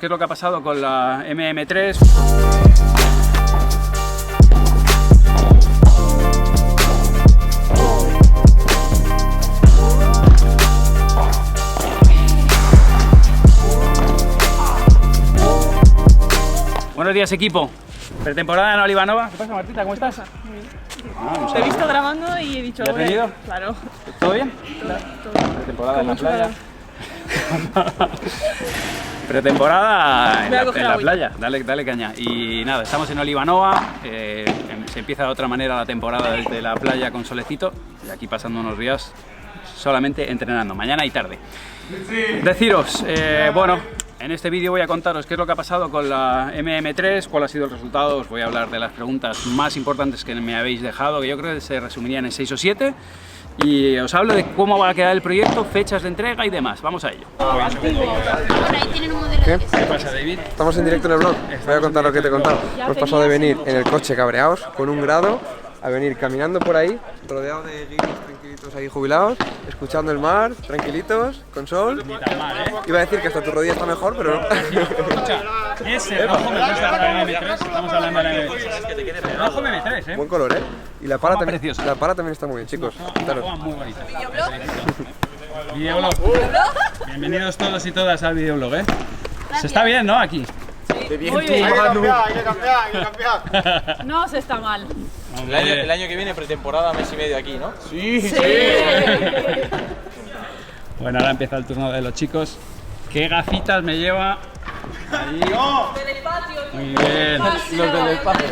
¿Qué es lo que ha pasado con la MM3? Buenos días, equipo. Pretemporada en Olivanova. ¿Qué pasa, Martita? ¿Cómo estás? Te he visto grabando y he dicho... ¿Ya has venido? Claro. ¿Todo bien? Todo. Pretemporada en la playa. Pretemporada en la playa, dale caña. Y nada, estamos en Olivanova, se empieza de otra manera la temporada desde la playa con solecito y aquí pasando unos días solamente entrenando, mañana y tarde. Deciros, bueno, en este vídeo voy a contaros qué es lo que ha pasado con la MM3, cuál ha sido el resultado, os voy a hablar de las preguntas más importantes que me habéis dejado, que yo creo que se resumirían en 6 o 7. Y os hablo de cómo va a quedar el proyecto, fechas de entrega y demás. Vamos a ello. ¿Qué? ¿Qué pasa, David? Estamos en directo en el blog. Voy a contar lo que te he contado. Hemos pasado de venir en el coche cabreados con 1 grado a venir caminando por ahí, rodeado de guiris tranquilitos ahí jubilados, escuchando el mar, tranquilitos, con sol. Ni tan mal, ¿eh? Iba a decir que hasta tu rodilla está mejor, pero no. Escucha, ese rojo me gusta para la M3. Estamos hablando de la M3. Rojo M3, ¿eh? Buen color, ¿eh? Y la para, preciosa. la para también está muy bien, chicos. Una goma muy bonita. Videoblog. Bienvenidos todos y todas al videoblog, ¿eh? Se está bien, ¿no? Aquí. Muy bien. Hay que cambiar. No se está mal. El año que viene pretemporada, mes y medio aquí, ¿no? Sí. Bueno, ahora empieza el turno de los chicos. ¿Qué gafitas me lleva? Ahí. Del patio. Muy bien. Los del espacio.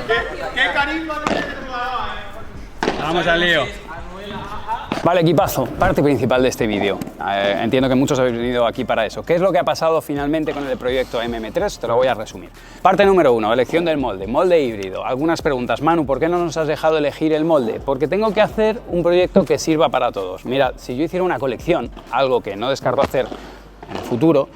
¡Qué carisma tiene este jugador, Vamos al lío. Vale, equipazo, parte principal de este vídeo. Entiendo que muchos habéis venido aquí para eso. ¿Qué es lo que ha pasado finalmente con el proyecto MM3? Te lo voy a resumir. Parte número 1, elección del molde, molde híbrido. Algunas preguntas. Manu, ¿por qué no nos has dejado elegir el molde? Porque tengo que hacer un proyecto que sirva para todos. Mirad, si yo hiciera una colección, algo que no descarto hacer en el futuro,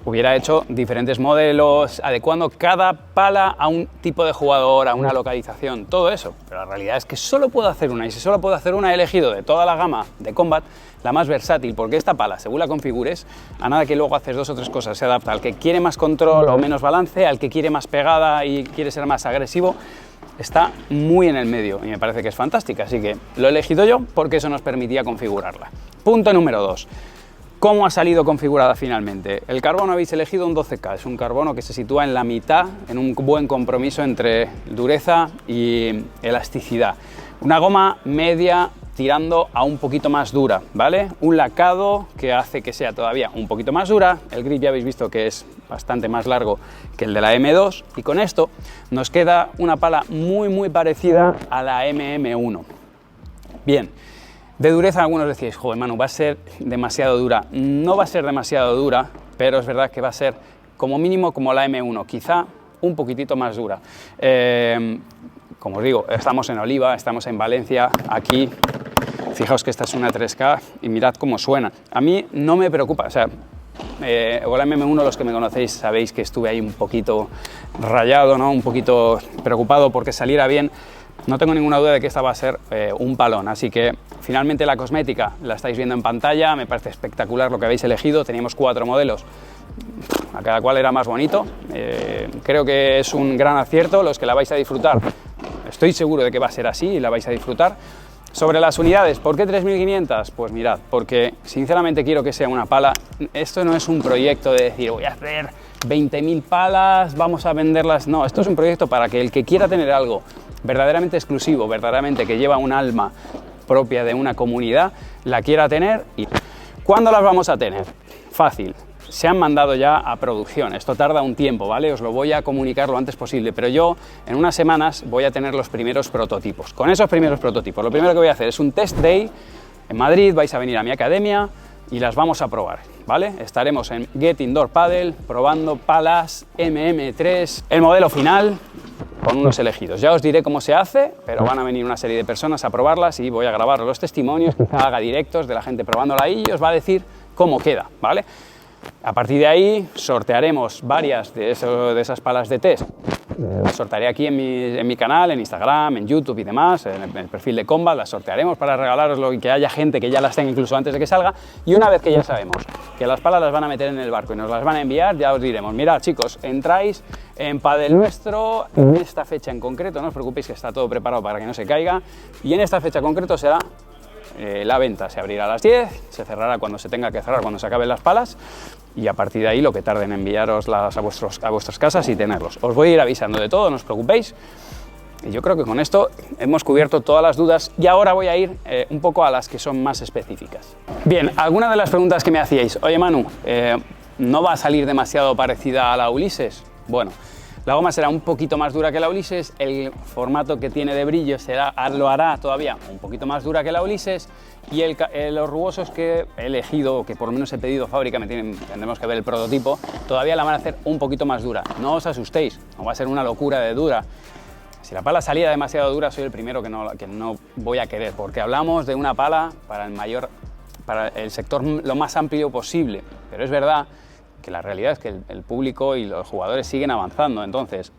hubiera hecho diferentes modelos, adecuando cada pala a un tipo de jugador, a una localización, todo eso. Pero la realidad es que solo puedo hacer una, y si solo puedo hacer una, he elegido de toda la gama de Combat la más versátil, porque esta pala, según la configures, a nada que luego haces 2 o 3 cosas, se adapta al que quiere más control o menos balance, al que quiere más pegada y quiere ser más agresivo. Está muy en el medio y me parece que es fantástica, así que lo he elegido yo porque eso nos permitía configurarla. Punto número 2. ¿Cómo ha salido configurada finalmente? El carbono habéis elegido un 12K, es un carbono que se sitúa en la mitad, en un buen compromiso entre dureza y elasticidad. Una goma media tirando a un poquito más dura, ¿vale? Un lacado que hace que sea todavía un poquito más dura, el grip ya habéis visto que es bastante más largo que el de la M2 y con esto nos queda una pala muy parecida a la MM1. Bien. De dureza algunos decíais, joder Manu, va a ser demasiado dura. No va a ser demasiado dura, pero es verdad que va a ser como mínimo como la M1, quizá un poquitito más dura. Como os digo, estamos en Oliva, estamos en Valencia, aquí, fijaos que esta es una 3K y mirad cómo suena. A mí no me preocupa, o sea, con la MM1 los que me conocéis sabéis que estuve ahí un poquito rayado, ¿no? Un poquito preocupado porque saliera bien. No tengo ninguna duda de que esta va a ser un palón, así que finalmente la cosmética la estáis viendo en pantalla, me parece espectacular lo que habéis elegido, teníamos 4 modelos, a cada cual era más bonito, creo que es un gran acierto, los que la vais a disfrutar, estoy seguro de que va a ser así y la vais a disfrutar. Sobre las unidades, ¿por qué 3500? Pues mirad, porque sinceramente quiero que sea una pala, esto no es un proyecto de decir voy a hacer 20.000 palas, vamos a venderlas, no, esto es un proyecto para que el que quiera tener algo verdaderamente exclusivo, verdaderamente que lleva un alma propia de una comunidad, la quiera tener. ¿Y cuándo las vamos a tener? Fácil, se han mandado ya a producción, esto tarda un tiempo, ¿vale? Os lo voy a comunicar lo antes posible, pero yo en unas semanas voy a tener los primeros prototipos. Con esos primeros prototipos, lo primero que voy a hacer es un test day en Madrid, vais a venir a mi academia y las vamos a probar, ¿vale? Estaremos en Get Indoor Paddle probando palas MM3, el modelo final con unos elegidos. Ya os diré cómo se hace, pero van a venir una serie de personas a probarlas y voy a grabar los testimonios, quizá haga directos de la gente probándola ahí y os va a decir cómo queda, ¿vale? A partir de ahí sortearemos varias de esas palas de test Las sortearé aquí en mi canal, en Instagram, en YouTube y demás, en el perfil de Combat, las sortearemos para regalaroslo y que haya gente que ya las tenga incluso antes de que salga. Y una vez que ya sabemos que las palas las van a meter en el barco y nos las van a enviar, ya os diremos, mirad chicos, entráis en Padel Nuestro en esta fecha en concreto, no os preocupéis que está todo preparado para que no se caiga, y en esta fecha concreto será la venta. Se abrirá a las 10, se cerrará cuando se tenga que cerrar, cuando se acaben las palas, y a partir de ahí lo que tarden en enviaroslas a vuestras casas y tenerlos. Os voy a ir avisando de todo, no os preocupéis. Y yo creo que con esto hemos cubierto todas las dudas y ahora voy a ir un poco a las que son más específicas. Bien, algunas de las preguntas que me hacíais. Oye Manu, ¿no va a salir demasiado parecida a la Ulises? Bueno, la goma será un poquito más dura que la Ulises, el formato que tiene de brillo lo hará todavía un poquito más dura que la Ulises, y los rugosos que he elegido, o que por lo menos he pedido fábrica, tendremos que ver el prototipo, todavía la van a hacer un poquito más dura. No os asustéis, no va a ser una locura de dura. Si la pala salía demasiado dura, soy el primero que no voy a querer, porque hablamos de una pala para el sector lo más amplio posible, pero es verdad que la realidad es que el público y los jugadores siguen avanzando. Entonces,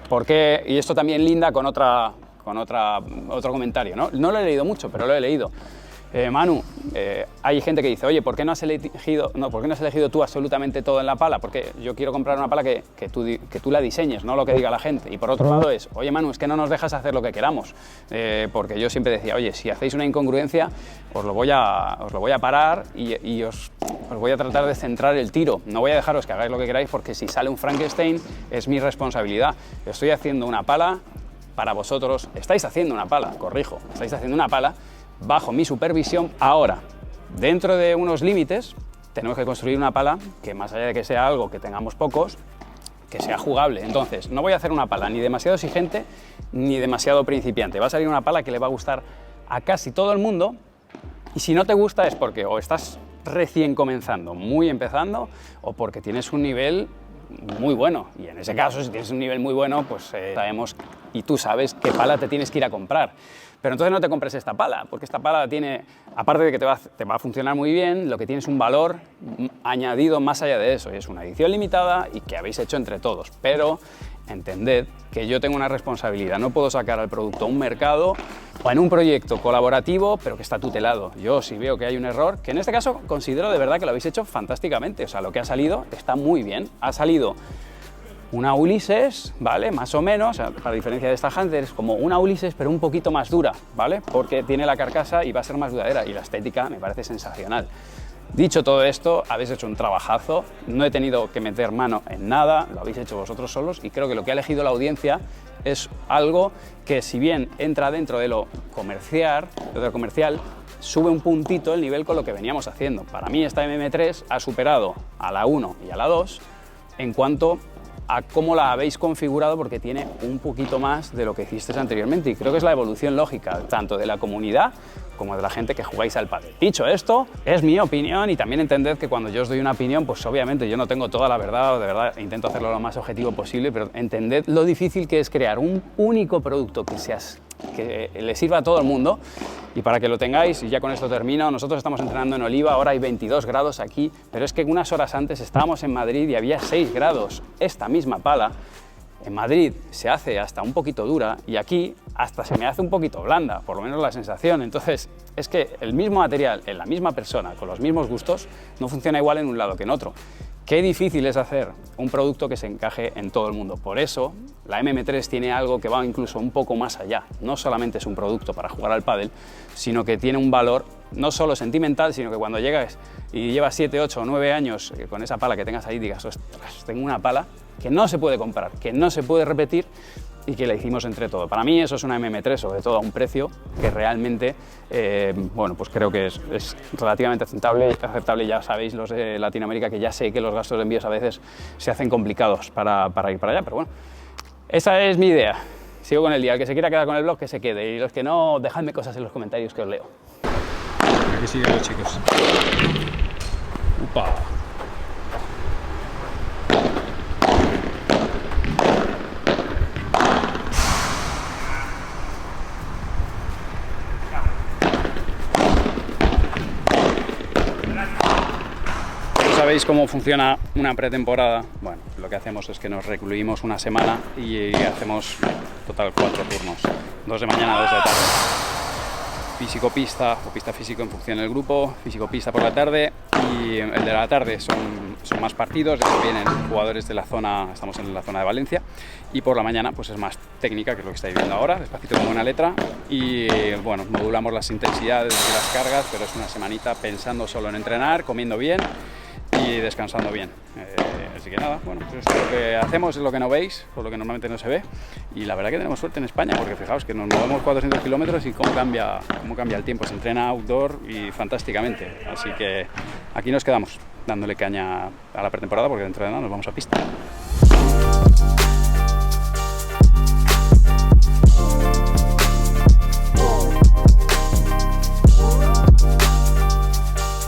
¿por qué? Y esto también linda con otro comentario, ¿no? No lo he leído mucho, pero lo he leído. Manu, hay gente que dice, oye, ¿por qué no has elegido tú absolutamente todo en la pala? Porque yo quiero comprar una pala que tú la diseñes, no lo que diga la gente. Y por otro lado es, oye Manu, es que no nos dejas hacer lo que queramos. Porque yo siempre decía, oye, si hacéis una incongruencia, os lo voy a parar y os voy a tratar de centrar el tiro. No voy a dejaros que hagáis lo que queráis, porque si sale un Frankenstein es mi responsabilidad. Estoy haciendo una pala para vosotros. Estáis haciendo una pala, corrijo, estáis haciendo una pala bajo mi supervisión. Ahora, dentro de unos límites, tenemos que construir una pala que, más allá de que sea algo que tengamos pocos, que sea jugable. Entonces, no voy a hacer una pala ni demasiado exigente ni demasiado principiante. Va a salir una pala que le va a gustar a casi todo el mundo, y si no te gusta es porque o estás recién comenzando, muy empezando, o porque tienes un nivel muy bueno. Y en ese caso, si tienes un nivel muy bueno, pues sabemos y tú sabes qué pala te tienes que ir a comprar. Pero entonces no te compres esta pala, porque esta pala tiene, aparte de que te va a funcionar muy bien, lo que tiene es un valor añadido más allá de eso, y es una edición limitada y que habéis hecho entre todos. Pero entended que yo tengo una responsabilidad, no puedo sacar al producto a un mercado o en un proyecto colaborativo, pero que está tutelado. Yo, si veo que hay un error, que en este caso considero de verdad que lo habéis hecho fantásticamente, o sea, lo que ha salido está muy bien. Ha salido una Ulises, ¿vale? Más o menos, para diferencia de esta Hunter, es como una Ulises pero un poquito más dura, ¿vale? Porque tiene la carcasa y va a ser más duradera, y la estética me parece sensacional. Dicho todo esto, habéis hecho un trabajazo, no he tenido que meter mano en nada, lo habéis hecho vosotros solos, y creo que lo que ha elegido la audiencia es algo que, si bien entra dentro de lo comercial, sube un puntito el nivel con lo que veníamos haciendo. Para mí esta MM3 ha superado a la 1 y a la 2 en cuanto a cómo la habéis configurado, porque tiene un poquito más de lo que hicisteis anteriormente, y creo que es la evolución lógica tanto de la comunidad como de la gente que jugáis al pádel. Dicho esto, es mi opinión, y también entended que cuando yo os doy una opinión, pues obviamente yo no tengo toda la verdad, o de verdad intento hacerlo lo más objetivo posible, pero entended lo difícil que es crear un único producto que le sirva a todo el mundo. Y para que lo tengáis, y ya con esto termino, nosotros estamos entrenando en Oliva, ahora hay 22 grados aquí, pero es que unas horas antes estábamos en Madrid y había 6 grados. Esta misma pala en Madrid se hace hasta un poquito dura, y aquí hasta se me hace un poquito blanda, por lo menos la sensación. Entonces, es que el mismo material en la misma persona, con los mismos gustos, no funciona igual en un lado que en otro. Qué difícil es hacer un producto que se encaje en todo el mundo. Por eso, la MM3 tiene algo que va incluso un poco más allá. No solamente es un producto para jugar al pádel, sino que tiene un valor no solo sentimental, sino que cuando llegas y llevas 7, 8 o 9 años con esa pala que tengas ahí, digas, ostras, tengo una pala que no se puede comprar, que no se puede repetir, y que la hicimos entre todos. Para mí eso es una MM3, sobre todo a un precio que realmente, bueno, pues creo que es relativamente aceptable. Ya sabéis, los de Latinoamérica, que ya sé que los gastos de envíos a veces se hacen complicados para ir para allá, pero bueno, esa es mi idea. Sigo con el día. El que se quiera quedar con el blog, que se quede, y los que no, dejadme cosas en los comentarios que os leo. Aquí siguen los chicos. Upa. ¿Sabéis cómo funciona una pretemporada? Bueno, lo que hacemos es que nos recluimos una semana y hacemos total 4 turnos, 2 de mañana, 2 de tarde. Físico-pista o pista-físico en función del grupo, físico-pista por la tarde, y el de la tarde son más partidos, vienen jugadores de la zona, estamos en la zona de Valencia, y por la mañana pues es más técnica, que es lo que estáis viendo ahora, despacito como una letra, y bueno, modulamos las intensidades y las cargas, pero es una semanita pensando solo en entrenar, comiendo bien y descansando bien. Así que nada, bueno, pues esto es lo que hacemos, es lo que no veis, por lo que normalmente no se ve, y la verdad que tenemos suerte en España, porque fijaos que nos movemos 400 kilómetros y cómo cambia el tiempo, se entrena outdoor y fantásticamente, así que aquí nos quedamos dándole caña a la pretemporada, porque dentro de nada nos vamos a pista.